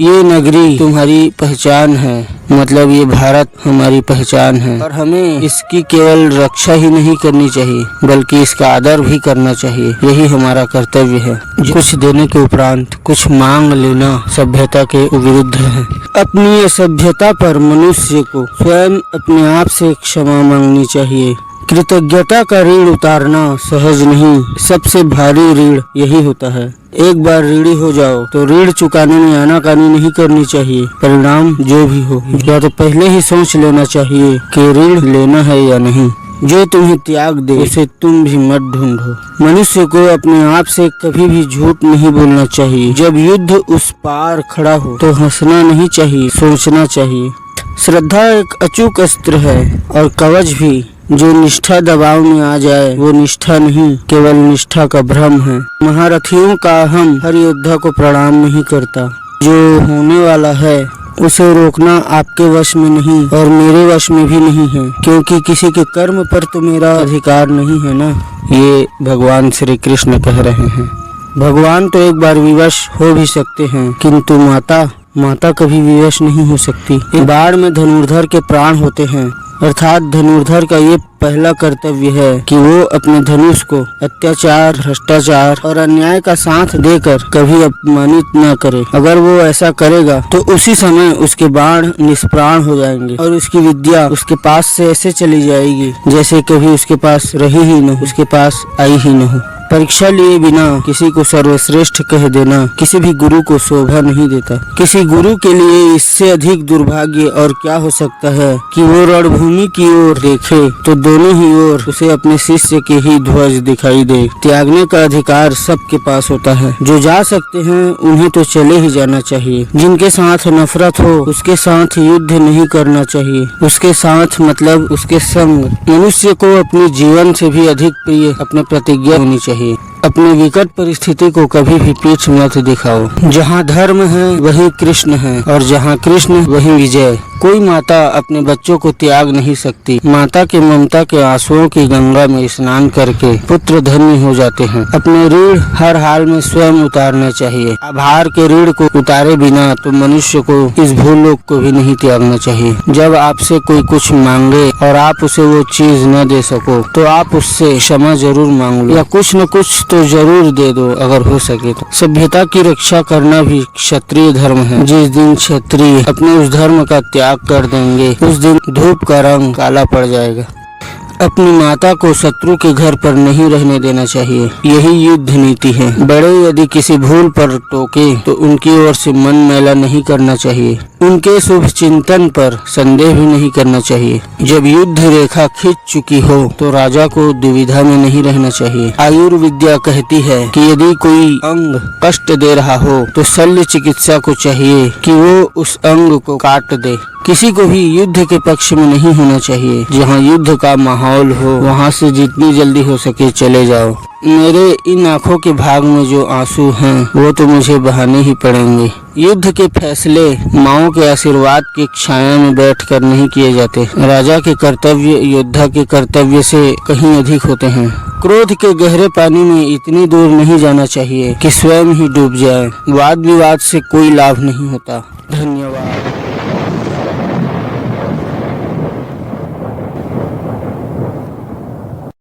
ये नगरी तुम्हारी पहचान है, मतलब ये भारत हमारी पहचान है और हमें इसकी केवल रक्षा ही नहीं करनी चाहिए बल्कि इसका आदर भी करना चाहिए। यही हमारा कर्तव्य है। कुछ देने के उपरांत कुछ मांग लेना सभ्यता के विरुद्ध है। अपनी असभ्यता पर मनुष्य को स्वयं अपने आप से क्षमा मांगनी चाहिए। कृतज्ञता का ऋण उतारना सहज नहीं, सबसे भारी ऋण यही होता है। एक बार ऋणी हो जाओ तो ऋण चुकाने में आनाकानी नहीं करनी चाहिए। परिणाम जो भी हो, या तो पहले ही सोच लेना चाहिए कि ऋण लेना है या नहीं। जो तुम्हें त्याग दे उसे तुम भी मत ढूंढो। मनुष्य को अपने आप से कभी भी झूठ नहीं बोलना चाहिए। जब युद्ध उस पार खड़ा हो तो हंसना नहीं चाहिए, सोचना चाहिए। श्रद्धा एक अचूक अस्त्र है और कवच भी। जो निष्ठा दबाव में आ जाए वो निष्ठा नहीं, केवल निष्ठा का भ्रम है। महारथियों का हम हर योद्धा को प्रणाम नहीं करता। जो होने वाला है उसे रोकना आपके वश में नहीं और मेरे वश में भी नहीं है, क्योंकि किसी के कर्म पर तो मेरा अधिकार नहीं है ना। ये भगवान श्री कृष्ण कह रहे हैं। भगवान तो एक बार विवश हो भी सकते हैं, किंतु माता कभी विवश नहीं हो सकती। एक बाढ़ में धनुर्धर के प्राण होते हैं, अर्थात धनुर्धर का ये पहला कर्तव्य है कि वो अपने धनुष को अत्याचार, भ्रष्टाचार और अन्याय का साथ देकर कभी अपमानित न करे। अगर वो ऐसा करेगा तो उसी समय उसके बाण निष्प्राण हो जाएंगे और उसकी विद्या उसके पास से ऐसे चली जाएगी जैसे कभी उसके पास रही ही न, उसके पास आई ही न हो। परीक्षा लिए बिना किसी को सर्वश्रेष्ठ कह देना किसी भी गुरु को शोभा नहीं देता। किसी गुरु के लिए इससे अधिक दुर्भाग्य और क्या हो सकता है कि वो रणभूमि की ओर देखे तो दोनों ही ओर उसे अपने शिष्य के ही ध्वज दिखाई दे। त्यागने का अधिकार सबके पास होता है। जो जा सकते हैं उन्हें तो चले ही जाना चाहिए। जिनके साथ नफरत हो उसके साथ युद्ध नहीं करना चाहिए। उसके साथ मतलब उसके संग। मनुष्य को अपने जीवन से भी अधिक प्रिय अपने प्रतिज्ञा होनी चाहिए। अपने विकट परिस्थिति को कभी भी पीठ मत दिखाओ। जहाँ धर्म है वहीं कृष्ण है और जहाँ कृष्ण वहीं विजय। कोई माता अपने बच्चों को त्याग नहीं सकती। माता के ममता के आंसुओं की गंगा में स्नान करके पुत्र धन्य हो जाते हैं। अपने ऋण हर हाल में स्वयं उतारना चाहिए। आभार के ऋण को उतारे बिना तो मनुष्य को इस भूलोक को भी नहीं त्यागना चाहिए। जब आपसे कोई कुछ मांगे और आप उसे वो चीज न दे सको तो आप उससे क्षमा जरूर मांग लो या कुछ न कुछ तो जरूर दे दो अगर हो सके तो। सभ्यता की रक्षा करना भी क्षत्रिय धर्म है। जिस दिन क्षत्रिय अपने उस धर्म का त्याग कर देंगे उस दिन धूप का रंग काला पड़ जाएगा। अपनी माता को शत्रु के घर पर नहीं रहने देना चाहिए। यही युद्ध नीति है। बड़े यदि किसी भूल पर टोके तो उनकी ओर से मन मैला नहीं करना चाहिए। उनके शुभ चिंतन पर संदेह भी नहीं करना चाहिए। जब युद्ध रेखा खिंच चुकी हो तो राजा को दुविधा में नहीं रहना चाहिए। आयुर्विद्या कहती है कि यदि कोई अंग कष्ट दे रहा हो तो शल्य चिकित्सा को चाहिए कि वो उस अंग को काट दे। किसी को भी युद्ध के पक्ष में नहीं होना चाहिए। जहाँ युद्ध का माहौल हो वहाँ से जितनी जल्दी हो सके चले जाओ। मेरे इन आँखों के भाग में जो आंसू हैं वो तो मुझे बहाने ही पड़ेंगे। युद्ध के फैसले माओ के आशीर्वाद की छाया में बैठकर नहीं किए जाते। राजा के कर्तव्य योद्धा के कर्तव्य से कहीं अधिक होते हैं। क्रोध के गहरे पानी में इतनी दूर नहीं जाना चाहिए कि स्वयं ही डूब जाए। वाद विवाद से कोई लाभ नहीं होता। धन्यवाद।